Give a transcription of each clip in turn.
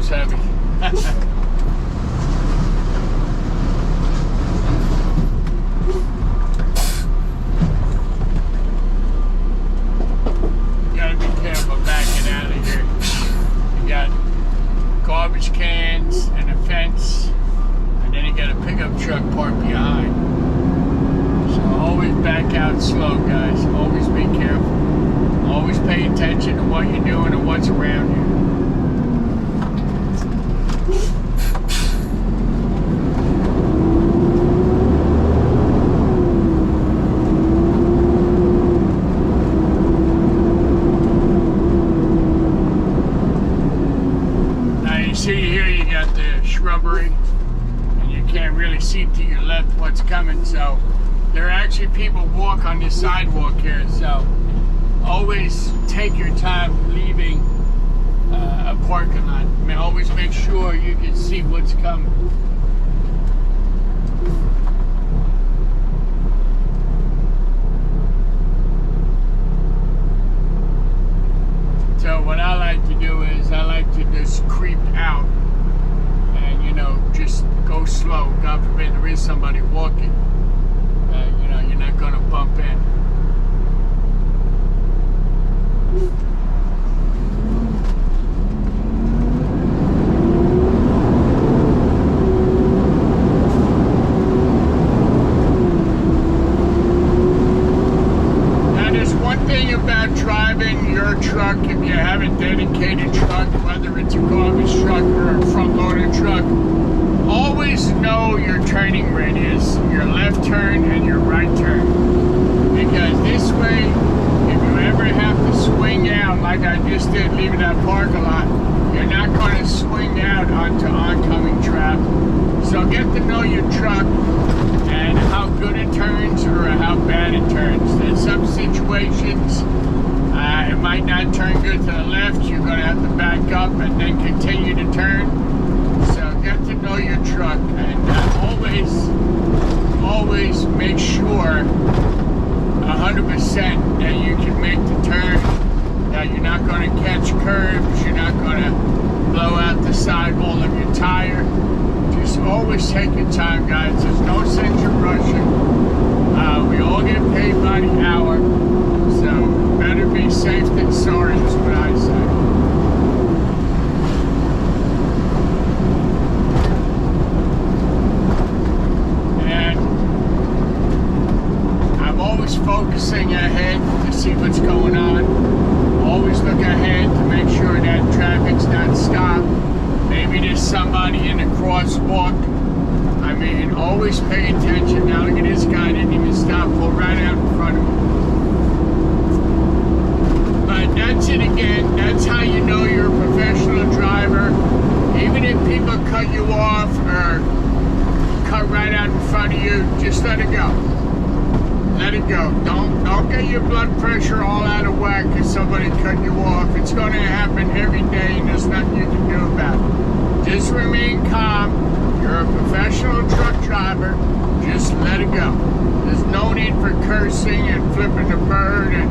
was heavy. Gotta be careful backing out of here. You got garbage cans and a fence, and then you got a pickup truck parked behind. So always back out slow, guys. Always be careful. Always pay attention to what you're doing and what's around you. Now you see here you got the shrubbery, and you can't really see to your left what's coming, so there are actually people walk on this sidewalk here, so always take your time leaving a parking lot. I mean, always make sure you can see what's coming. So what I like to do is I like to just creep out and, you know, just go slow. God forbid there is somebody walking. You know, you're not going to bump in. Now, there's one thing about driving your truck, if you have a dedicated truck, whether it's a garbage truck or a front-loaded truck, always know your turning radius, your left turn and your right turn. Because this way, if you ever have to swing out like I just did leaving that parking lot, you're not going to swing out onto oncoming traffic. So get to know your truck and how good it turns or how bad it turns. In some situations, it might not turn good to the left. You're going to have to back up and then continue to turn. So get to know your truck, and always make sure 100% that you can make the turn, that you're not going to catch curves, you're not going to blow out the sidewall of your tire. Just always take your time, guys. There's no sense in rushing. We all get paid by the hour, so better be safe than sorry is what I say. Focusing ahead to see what's going on. Always look ahead to make sure that traffic's not stopped. Maybe there's somebody in a crosswalk. I mean, always pay attention. Now look at this guy, didn't even stop, pulled right out in front of me. But that's it again. That's how you know you're a professional driver. Even if people cut you off or cut right out in front of you, just let it go. Let it go. Don't get your blood pressure all out of whack because somebody cut you off. It's going to happen every day, and there's nothing you can do about it. Just remain calm. You're a professional truck driver. Just let it go. There's no need for cursing and flipping the bird, and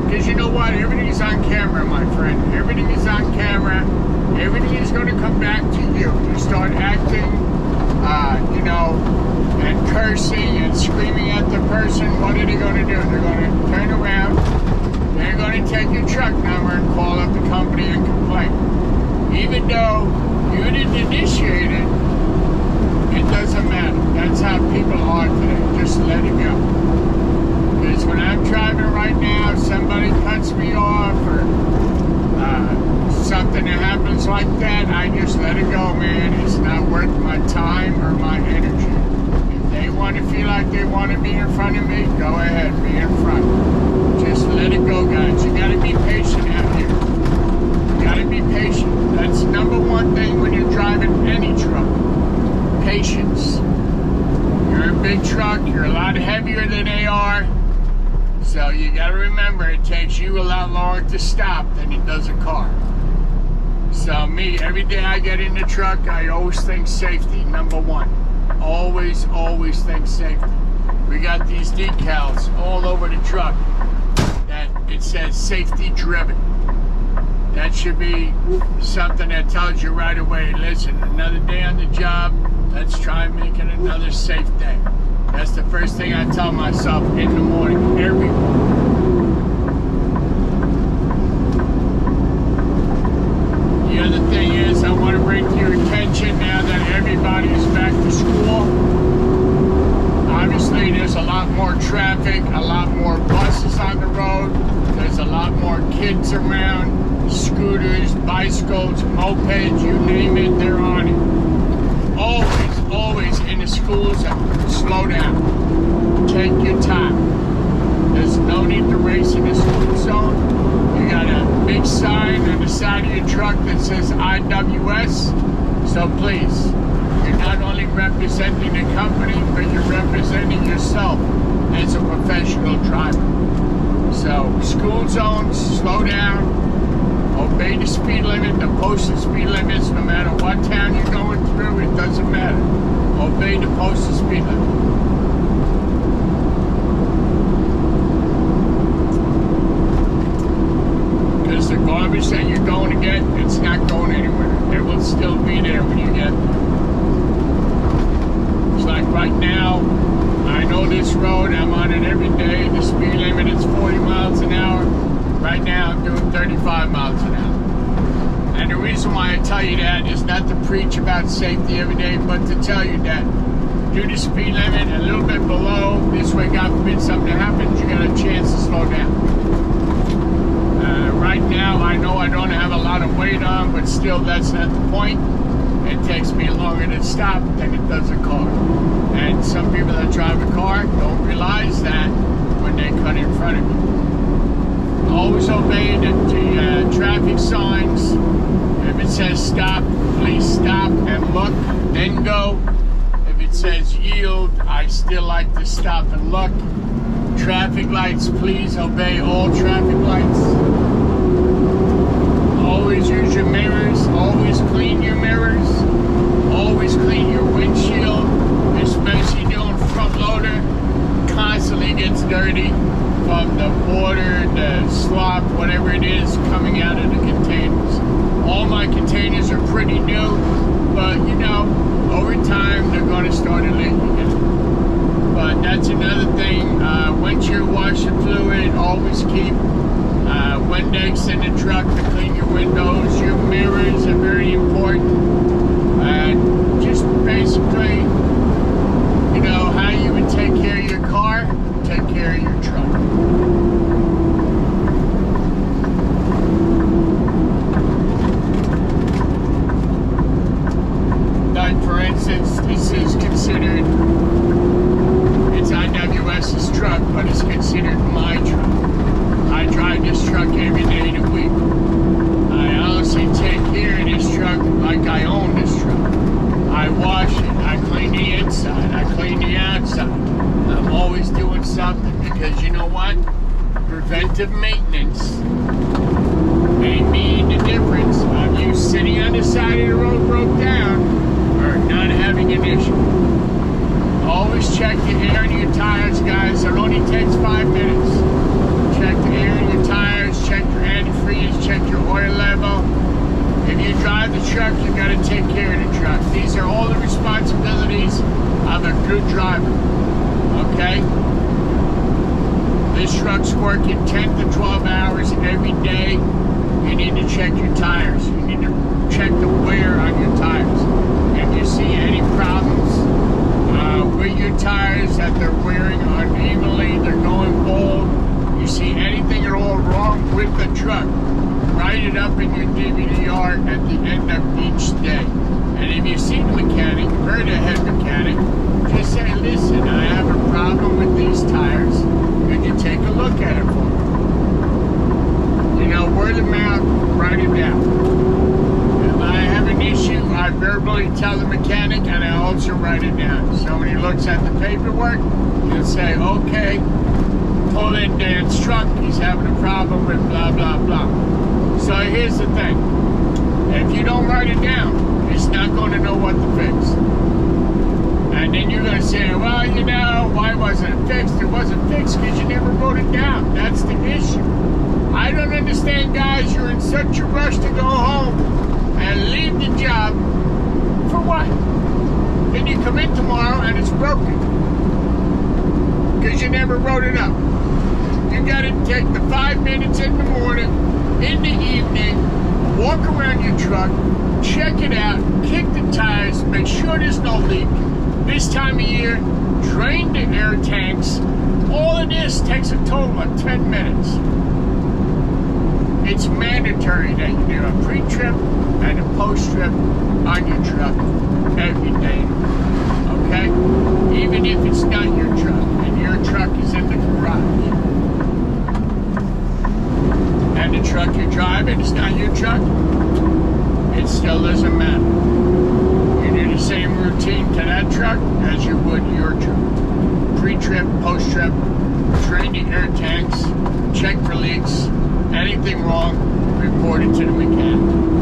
because you know what? Everything is on camera, my friend. Everything is on camera. Everything is going to come back to you. You start acting, you know, and cursing and screaming at the person, what are they going to do? They're going to turn around, they're going to take your truck number and call up the company and complain. Even though you didn't initiate it, it doesn't matter. That's how people are today. Just let it go. Because when I'm driving right now, somebody cuts me off or something that happens like that, I just let it go, man. It's not worth my time or my energy. They want to feel like they want to be in front of me, go ahead, be in front. Just let it go, guys. You got to be patient out here. You got to be patient. That's number one thing when you're driving any truck. Patience. You're a big truck. You're a lot heavier than they are. So you got to remember, it takes you a lot longer to stop than it does a car. So me, every day I get in the truck, I always think safety, number one. Always think safety. We got these decals all over the truck that it says safety driven. That should be something that tells you right away, listen, another day on the job, let's try and make it another safe day. That's the first thing I tell myself in the morning, every morning. The other thing is, I want to bring to your attention now that everybody is back to school. Obviously, there's a lot more traffic, a lot more buses on the road. There's a lot more kids around, scooters, bicycles, mopeds, you name it, they're on it. Always in the school zone. Slow down. Take your time. There's no need to race in the school zone. You got a big sign on the side of your truck that says IWS. So please, you're not only representing the company, but you're representing yourself as a professional driver. So, school zones, slow down, obey the speed limit, the posted speed limits, no matter what town you're going through, it doesn't matter. Obey the posted speed limit. Because the garbage that you're going to get, it's not going anywhere. It will still be there when you get there. It's like right now, I know this road, I'm on it every day. The speed limit is 40 miles an hour. Right now, I'm doing 35 miles an hour. And the reason why I tell you that is not to preach about safety every day, but to tell you that do the speed limit a little bit below. This way, God forbid something happens, you got a chance to slow down. Right now, I know I don't have a lot of weight on, but still, that's not the point. It takes me longer to stop than it does a car. And some people that drive a car don't realize that when they cut in front of you. Always obey the traffic signs. If it says stop, please stop and look, then go. If it says yield, I still like to stop and look. Traffic lights, please obey all traffic lights. Always use your mirrors. Always clean your mirrors. Always clean your windshield, especially doing front loader. Constantly gets dirty from the water, the slop, whatever it is coming out of the containers. All my containers are pretty new, but you know, over time they're going to start leaking again. But that's another thing. Windshield washer fluid, always keep Windex in the truck to clean your windows. Your mirrors are very important. And just basically, you know, how you would take care of your car, take care of your truck. Like, for instance, this is considered, it's IWS's truck, but it's considered my truck. I drive this truck every day of the week. I honestly take care of this truck like I own this truck. I wash it, I clean the inside, I clean the outside. I'm always doing something because you know what? Preventive maintenance may mean the difference of you sitting on the side of the road broke down or not having an issue. Always check the air in your tires, guys. It only takes 5 minutes. Check the air in your tires, check your antifreeze, check your oil level. If you drive the truck, you got to take care of the truck. These are all the responsibilities of a good driver. Okay? This truck's working 10 to 12 hours every day. You need to check your tires. You need to check the wear on your tires. If you see any problems with your tires, that they're wearing unevenly, they're going bald, you see anything at all wrong with the truck, write it up in your DVD-R at the end of each day. And if you see the mechanic, or the head mechanic, just say, listen, I have a problem with these tires. Could you take a look at it for me? You know, word of mouth, write it down. If I have an issue, I verbally tell the mechanic, and I also write it down. So when he looks at the paperwork, he'll say, okay, pull in Dan's truck, he's having a problem with blah, blah, blah. So here's the thing. If you don't write it down, it's not going to know what to fix. And then you're going to say, well, you know, why wasn't it fixed? It wasn't fixed because you never wrote it down. That's the issue. I don't understand, guys. You're in such a rush to go home and leave the job. For what? Then you come in tomorrow and it's broken. Because you never wrote it up. You got to take the 5 minutes in the morning, in the evening, walk around your truck, check it out, kick the tires, make sure there's no leak. This time of year, drain the air tanks. All of this takes a total of 10 minutes. It's mandatory that you do a pre-trip and a post-trip on your truck every day. Okay? Even if it's not your truck and your truck is in the garage. And the truck you're driving is not your truck, it still doesn't matter. You do the same routine to that truck as you would your truck. Pre-trip, post-trip, drain the air tanks, check for leaks, anything wrong, report it to the mechanic.